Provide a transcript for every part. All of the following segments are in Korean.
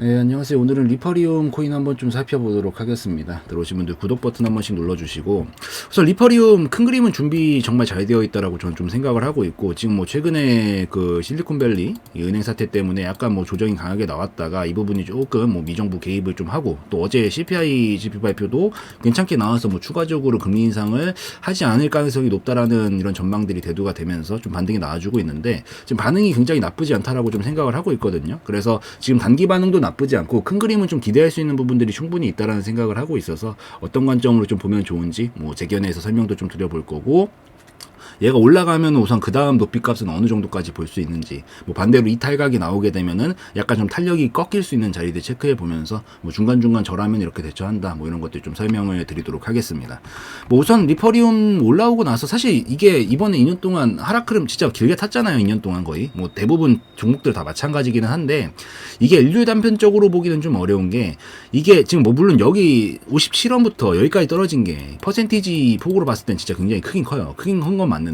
네, 안녕하세요. 오늘은 리퍼리움 코인 한번 좀 살펴보도록 하겠습니다. 들어오신 분들 구독 버튼 한 번씩 눌러주시고, 우선 리퍼리움 큰 그림은 준비 정말 잘 되어 있다라고 저는 좀 생각을 하고 있고, 지금 뭐 최근에 그 실리콘밸리 이 은행 사태 때문에 약간 뭐 조정이 강하게 나왔다가 이 부분이 조금 뭐 미정부 개입을 좀 하고, 또 어제 CPI 지표 발표도 괜찮게 나와서 뭐 추가적으로 금리 인상을 하지 않을 가능성이 높다라는 이런 전망들이 대두가 되면서 좀 반등이 나와주고 있는데, 지금 반응이 굉장히 나쁘지 않다라고 좀 생각을 하고 있거든요. 그래서 지금 단기 반응도 나쁘지 않고 큰 그림은 좀 기대할 수 있는 부분들이 충분히 있다라는 생각을 하고 있어서 어떤 관점으로 좀 보면 좋은지 뭐 제 견해에서 설명도 좀 드려볼 거고, 얘가 올라가면 우선 그 다음 높이값은 어느 정도까지 볼 수 있는지, 뭐 반대로 이탈각이 나오게 되면은 약간 좀 탄력이 꺾일 수 있는 자리들 체크해 보면서 뭐 중간중간 저라면 이렇게 대처한다, 뭐 이런 것들 좀 설명을 드리도록 하겠습니다. 뭐 우선 리퍼리움 올라오고 나서 사실 이게 이번에 2년 동안 하락 흐름 진짜 길게 탔잖아요. 2년 동안 거의 뭐 대부분 종목들 다 마찬가지기는 한데, 이게 일률 단편적으로 보기는 좀 어려운 게, 이게 지금 뭐 물론 여기 57원부터 여기까지 떨어진 게 퍼센티지 폭으로 봤을 땐 진짜 굉장히 크긴 커요. 크긴 큰 건 맞는데,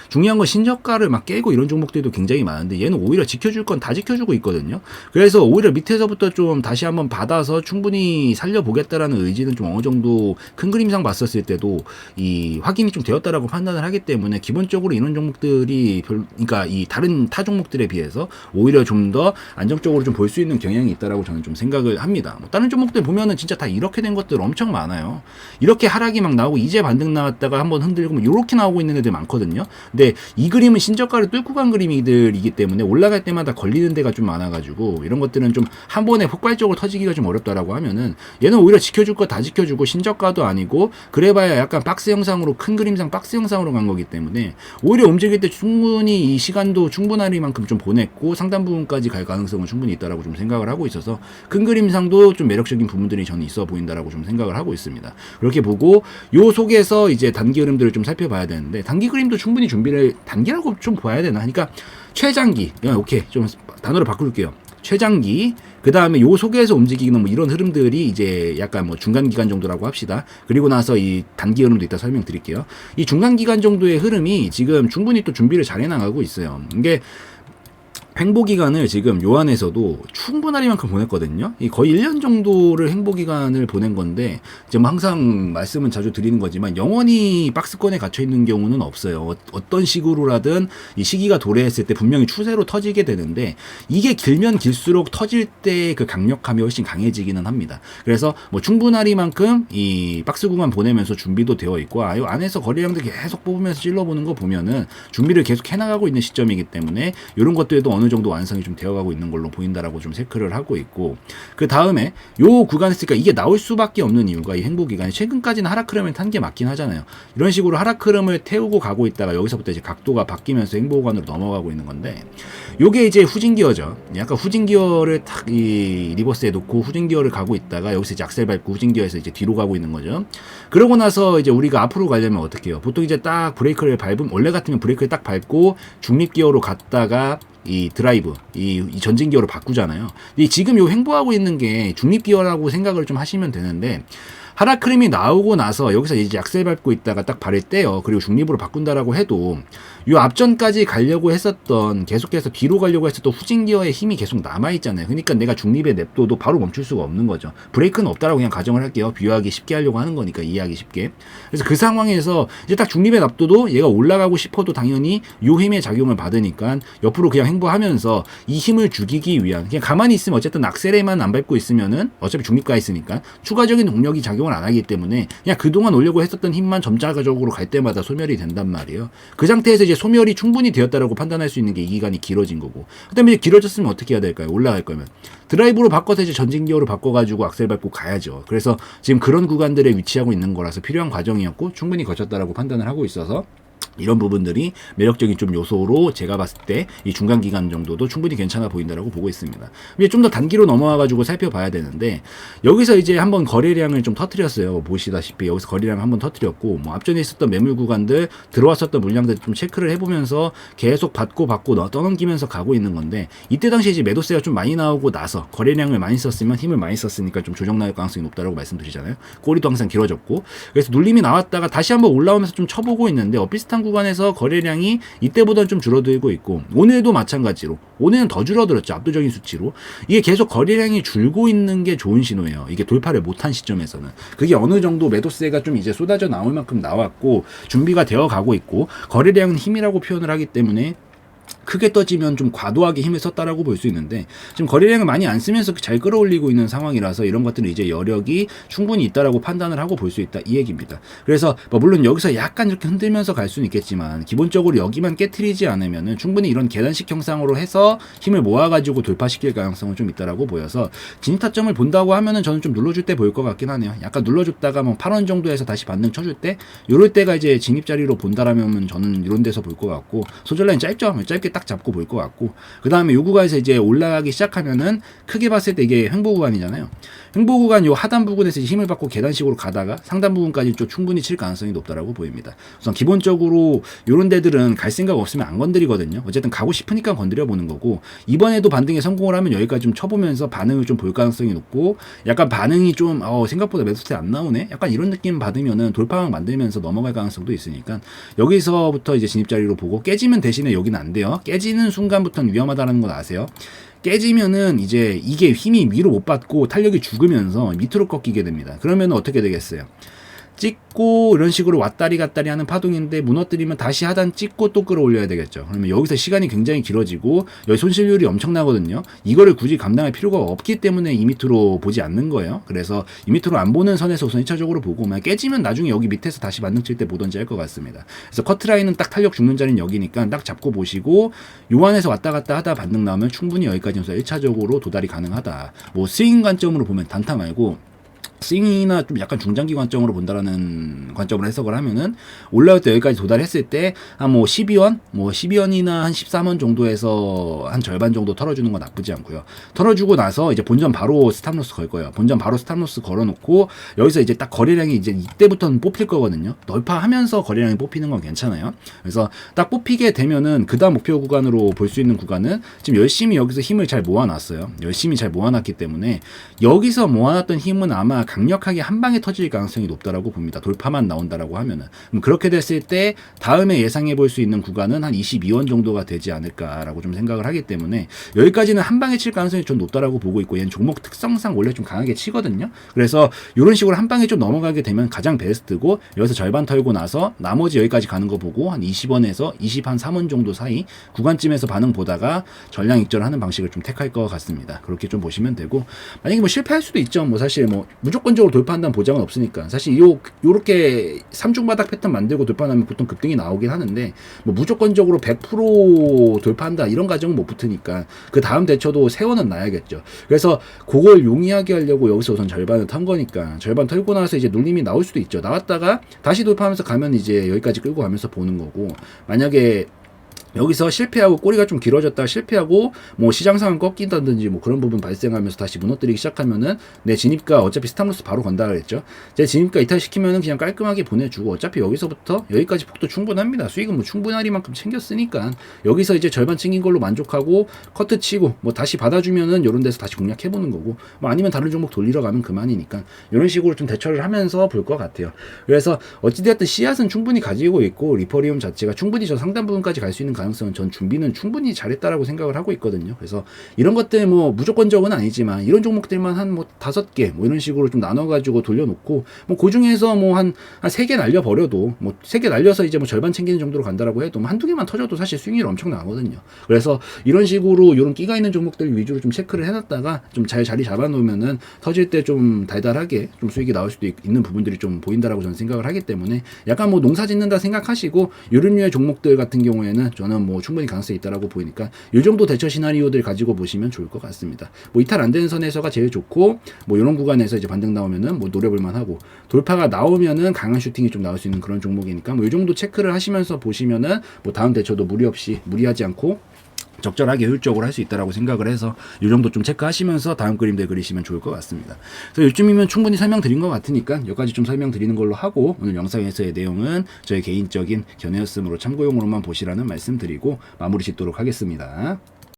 중요한 건 신저가를 막 깨고 이런 종목들도 굉장히 많은데 얘는 오히려 지켜줄 건 다 지켜주고 있거든요. 그래서 오히려 밑에서부터 좀 다시 한번 받아서 충분히 살려보겠다라는 의지는 좀 어느 정도 큰 그림상 봤었을 때도 이 확인이 좀 되었다라고 판단을 하기 때문에, 기본적으로 이런 종목들이 그러니까 이 다른 타 종목들에 비해서 오히려 좀 더 안정적으로 좀 볼 수 있는 경향이 있다라고 저는 좀 생각을 합니다. 뭐 다른 종목들 보면은 진짜 다 이렇게 된 것들 엄청 많아요. 이렇게 하락이 막 나오고 이제 반등 나왔다가 한번 흔들고 뭐 이렇게 나오고 있는 애들 많거든요. 근데 이 그림은 신저가를 뚫고 간 그림이기 때문에 올라갈 때마다 걸리는 데가 좀 많아가지고, 이런 것들은 좀 한 번에 폭발적으로 터지기가 좀 어렵다라고 하면은, 얘는 오히려 지켜줄 거 다 지켜주고 신저가도 아니고 그래봐야 약간 박스 형상으로, 큰 그림상 박스 형상으로 간 거기 때문에 오히려 움직일 때 충분히 이 시간도 충분하리만큼 좀 보냈고 상단 부분까지 갈 가능성은 충분히 있다라고 좀 생각을 하고 있어서, 큰 그림상도 좀 매력적인 부분들이 저는 있어 보인다라고 좀 생각을 하고 있습니다. 그렇게 보고 요 속에서 이제 단기 흐름들을 좀 살펴봐야 되는데, 단기 그림도 충분히 준비를 단기라고 좀 봐야 되나 하니까 최장기, 오케이, 좀 단어를 바꿀게요. 최장기, 그 다음에 요 속에서 움직이는 뭐 이런 흐름들이 이제 약간 뭐 중간 기간 정도라고 합시다. 그리고 나서 이 단기 흐름도 이따 설명드릴게요. 이 중간 기간 정도의 흐름이 지금 충분히 또 준비를 잘 해나가고 있어요. 이게 횡보 기간을 지금 요 안에서도 충분하리만큼 보냈거든요. 이 거의 1년 정도를 횡보 기간을 보낸 건데, 이제 뭐 항상 말씀은 자주 드리는 거지만 영원히 박스권에 갇혀 있는 경우는 없어요. 어떤 식으로라든 이 시기가 도래했을 때 분명히 추세로 터지게 되는데, 이게 길면 길수록 터질 때 그 강력함이 훨씬 강해지기는 합니다. 그래서 뭐 충분하리만큼 이 박스 구간 보내면서 준비도 되어 있고, 이 안에서 거래량들 계속 뽑으면서 찔러보는 거 보면은 준비를 계속 해나가고 있는 시점이기 때문에, 이런 것들도 어느 정도 완성이 좀 되어가고 있는 걸로 보인다라고 좀 체크를 하고 있고, 그 다음에 요 구간에서 그러니까 이게 나올 수밖에 없는 이유가, 이 행보 기간이 최근까지는 하락 흐름을 탄 게 맞긴 하잖아요. 이런 식으로 하락 흐름을 태우고 가고 있다가 여기서부터 이제 각도가 바뀌면서 행보 구간으로 넘어가고 있는 건데, 요게 이제 후진 기어죠. 약간 후진 기어를 탁 이 리버스에 놓고 후진 기어를 가고 있다가 여기서 이제 악셀 밟고 후진 기어에서 이제 뒤로 가고 있는 거죠. 그러고 나서 이제 우리가 앞으로 가려면 어떻게 해요? 보통 이제 딱 브레이크를 밟으면, 원래 같으면 브레이크를 딱 밟고 중립 기어로 갔다가 이 드라이브, 이 전진 기어로 바꾸잖아요. 근데 지금 요 횡보하고 있는 게 중립 기어라고 생각을 좀 하시면 되는데, 하락 흐름이 나오고 나서 여기서 이제 악셀 밟고 있다가 딱 발을 떼요. 그리고 중립으로 바꾼다라고 해도 요 앞전까지 가려고 했었던, 계속해서 뒤로 가려고 했었던 후진 기어의 힘이 계속 남아있잖아요. 그러니까 내가 중립에 냅둬도 바로 멈출 수가 없는 거죠. 브레이크는 없다라고 그냥 가정을 할게요. 비유하기 쉽게 하려고 하는 거니까, 이해하기 쉽게. 그래서 그 상황에서 이제 딱 중립에 놔둬도 얘가 올라가고 싶어도 당연히 요 힘의 작용을 받으니까 옆으로 그냥 행보하면서 이 힘을 죽이기 위한, 그냥 가만히 있으면 어쨌든 악셀에만 안 밟고 있으면은 어차피 중립가 있으니까 추가적인 동력이 작용을 안 하기 때문에 그냥 그동안 올려고 했었던 힘만 점차적으로 갈 때마다 소멸이 된단 말이에요. 그 상태에서 이제 소멸이 충분히 되었다라고 판단할 수 있는 게 이 기간이 길어진 거고, 그다음에 이제 길어졌으면 어떻게 해야 될까요? 올라갈 거면 드라이브로 바꿔서 이제 전진 기어로 바꿔가지고 악셀 밟고 가야죠. 그래서 지금 그런 구간들에 위치하고 있는 거라서 필요한 과정이었고 충분히 거쳤다라고 판단을 하고 있어서, 이런 부분들이 매력적인 좀 요소로 제가 봤을 때 이 중간 기간 정도도 충분히 괜찮아 보인다라고 보고 있습니다. 이제 좀 더 단기로 넘어와가지고 살펴봐야 되는데, 여기서 이제 한번 거래량을 좀 터뜨렸어요. 보시다시피 여기서 거래량 한번 터뜨렸고, 뭐 앞전에 있었던 매물 구간들, 들어왔었던 물량들 좀 체크를 해보면서 계속 받고 떠넘기면서 가고 있는 건데, 이때 당시에 이제 매도세가 좀 많이 나오고 나서 거래량을 많이 썼으면, 힘을 많이 썼으니까 좀 조정 나올 가능성이 높다라고 말씀드리잖아요. 꼬리도 항상 길어졌고, 그래서 눌림이 나왔다가 다시 한번 올라오면서 좀 쳐보고 있는데, 비슷한 구간에서 거래량이 이때보다는 좀 줄어들고 있고, 오늘도 마찬가지로 오늘은 더 줄어들었죠. 압도적인 수치로. 이게 계속 거래량이 줄고 있는 게 좋은 신호예요. 이게 돌파를 못한 시점에서는. 그게 어느 정도 매도세가 좀 이제 쏟아져 나올 만큼 나왔고 준비가 되어 가고 있고, 거래량은 힘이라고 표현을 하기 때문에 크게 떠지면 좀 과도하게 힘을 썼다라고 볼 수 있는데, 지금 거래량을 많이 안 쓰면서 잘 끌어올리고 있는 상황이라서 이런 것들은 이제 여력이 충분히 있다라고 판단을 하고 볼 수 있다, 이 얘기입니다. 그래서 뭐 물론 여기서 약간 이렇게 흔들면서 갈 수는 있겠지만 기본적으로 여기만 깨트리지 않으면은 충분히 이런 계단식 형상으로 해서 힘을 모아가지고 돌파시킬 가능성은 좀 있다라고 보여서, 진입 타점을 본다고 하면은 저는 좀 눌러줄 때 보일 것 같긴 하네요. 약간 눌러줬다가 뭐 8원 정도에서 다시 반등 쳐줄 때, 요럴 때가 이제 진입 자리로 본다라면 저는 이런 데서 볼 것 같고, 소절라인 짧죠? 짧게 딱 잡고 볼 것 같고, 그 다음에 요 구간에서 이제 올라가기 시작하면은 크게 봤을 때 이게 횡보 구간이잖아요. 횡보 구간 요 하단 부분에서 힘을 받고 계단식으로 가다가 상단 부분까지 좀 충분히 칠 가능성이 높다라고 보입니다. 우선 기본적으로 요런 데들은 갈 생각 없으면 안 건드리거든요. 어쨌든 가고 싶으니까 건드려 보는 거고, 이번에도 반등에 성공을 하면 여기까지 좀 쳐보면서 반응을 좀 볼 가능성이 높고, 약간 반응이 좀 생각보다 매수세 안 나오네, 약간 이런 느낌 받으면은 돌파망 만들면서 넘어갈 가능성도 있으니까 여기서부터 이제 진입 자리로 보고, 깨지면 대신에 여기는 안 돼요. 깨지는 순간부터는 위험하다는 건 아세요? 깨지면은 이제 이게 힘이 위로 못 받고 탄력이 죽으면서 밑으로 꺾이게 됩니다. 그러면 어떻게 되겠어요? 찍고 이런 식으로 왔다리 갔다리 하는 파동인데, 무너뜨리면 다시 하단 찍고 또 끌어올려야 되겠죠. 그러면 여기서 시간이 굉장히 길어지고 여기 손실률이 엄청나거든요. 이거를 굳이 감당할 필요가 없기 때문에 이 밑으로 보지 않는 거예요. 그래서 이 밑으로 안 보는 선에서 우선 1차적으로 보고, 깨지면 나중에 여기 밑에서 다시 반등 칠 때 보던지 할 것 같습니다. 그래서 커트라인은 딱 탄력 죽는 자리는 여기니까 딱 잡고 보시고, 요 안에서 왔다 갔다 하다 반등 나오면 충분히 여기까지서 1차적으로 도달이 가능하다. 뭐 스윙 관점으로 보면 단타 말고 스윙이나 좀 약간 중장기 관점으로 본다라는 관점으로 해석을 하면은, 올라올 때 여기까지 도달했을 때 한 뭐 12원, 뭐 12원이나 한 13원 정도에서 한 절반 정도 털어주는 건 나쁘지 않고요. 털어주고 나서 이제 본전 바로 스탑로스 걸 거예요. 본전 바로 스탑로스 걸어놓고 여기서 이제 딱 거래량이 이제 이때부터는 뽑힐 거거든요. 널파하면서 거래량이 뽑히는 건 괜찮아요. 그래서 딱 뽑히게 되면은 그 다음 목표 구간으로 볼 수 있는 구간은 지금 열심히 여기서 힘을 잘 모아놨어요. 열심히 잘 모아놨기 때문에 여기서 모아놨던 힘은 아마 강력하게 한 방에 터질 가능성이 높다라고 봅니다. 돌파만 나온다라고 하면은. 그렇게 됐을 때 다음에 예상해 볼 수 있는 구간은 한 22원 정도가 되지 않을까라고 좀 생각을 하기 때문에, 여기까지는 한 방에 칠 가능성이 좀 높다라고 보고 있고, 얘는 종목 특성상 원래 좀 강하게 치거든요. 그래서 이런 식으로 한 방에 좀 넘어가게 되면 가장 베스트고, 여기서 절반 털고 나서 나머지 여기까지 가는 거 보고 한 20원에서 23원 정도 사이 구간쯤에서 반응 보다가 전량 익절하는 방식을 좀 택할 것 같습니다. 그렇게 좀 보시면 되고, 만약에 뭐 실패할 수도 있죠. 뭐 사실 뭐 무조건적으로 돌파한다는 보장은 없으니까, 사실 요렇게 삼중바닥 패턴 만들고 돌파하면 보통 급등이 나오긴 하는데, 뭐 무조건적으로 100% 돌파한다 이런 가정은 못 붙으니까 그 다음 대처도 세워는 놔야겠죠. 그래서 그걸 용이하게 하려고 여기서 우선 절반을 턴 거니까, 절반 털고 나서 이제 눌림이 나올 수도 있죠. 나왔다가 다시 돌파하면서 가면 이제 여기까지 끌고 가면서 보는 거고, 만약에 여기서 실패하고 꼬리가 좀 길어졌다가 실패하고 뭐 시장 상황 꺾인다든지 뭐 그런 부분 발생하면서 다시 무너뜨리기 시작하면은 내 진입가 어차피 스탑로스 바로 건다 그랬죠. 제 진입가 이탈시키면은 그냥 깔끔하게 보내주고, 어차피 여기서부터 여기까지 폭도 충분합니다. 수익은 뭐 충분하리 만큼 챙겼으니까 여기서 이제 절반 챙긴 걸로 만족하고 커트 치고 뭐 다시 받아주면은 요런 데서 다시 공략해보는 거고, 뭐 아니면 다른 종목 돌리러 가면 그만이니까 이런 식으로 좀 대처를 하면서 볼 것 같아요. 그래서 어찌되었든 씨앗은 충분히 가지고 있고, 리퍼리움 자체가 충분히 저 상단 부분까지 갈 수 있는 가능성은 전 준비는 충분히 잘했다라고 생각을 하고 있거든요. 그래서 이런 것들 뭐 무조건적은 아니지만 이런 종목들만 한 뭐 5개 뭐 이런 식으로 좀 나눠가지고 돌려놓고, 뭐 그 중에서 뭐 한 3개 날려버려도, 뭐 3개 날려서 이제 뭐 절반 챙기는 정도로 간다라고 해도 뭐 한두 개만 터져도 사실 수익률 엄청 나거든요. 그래서 이런 식으로 이런 끼가 있는 종목들 위주로 좀 체크를 해놨다가 좀 잘 자리 잡아놓으면은 터질 때 좀 달달하게 좀 수익이 나올 수도 있는 부분들이 좀 보인다라고 저는 생각을 하기 때문에, 약간 뭐 농사 짓는다 생각하시고 이런 류의 종목들 같은 경우에는 저는 뭐 충분히 가능성이 있다라고 보이니까 이 정도 대처 시나리오들 가지고 보시면 좋을 것 같습니다. 뭐 이탈 안 되는 선에서가 제일 좋고, 뭐 이런 구간에서 이제 반등 나오면은 뭐 노려볼만 하고, 돌파가 나오면은 강한 슈팅이 좀 나올 수 있는 그런 종목이니까 뭐 이 정도 체크를 하시면서 보시면은 뭐 다음 대처도 무리하지 않고 적절하게 효율적으로 할 수 있다라고 생각을 해서 이 정도 좀 체크하시면서 다음 그림들 그리시면 좋을 것 같습니다. 그래서 요즘이면 충분히 설명드린 것 같으니까 여기까지 좀 설명드리는 걸로 하고, 오늘 영상에서의 내용은 저의 개인적인 견해였으므로 참고용으로만 보시라는 말씀 드리고 마무리 짓도록 하겠습니다.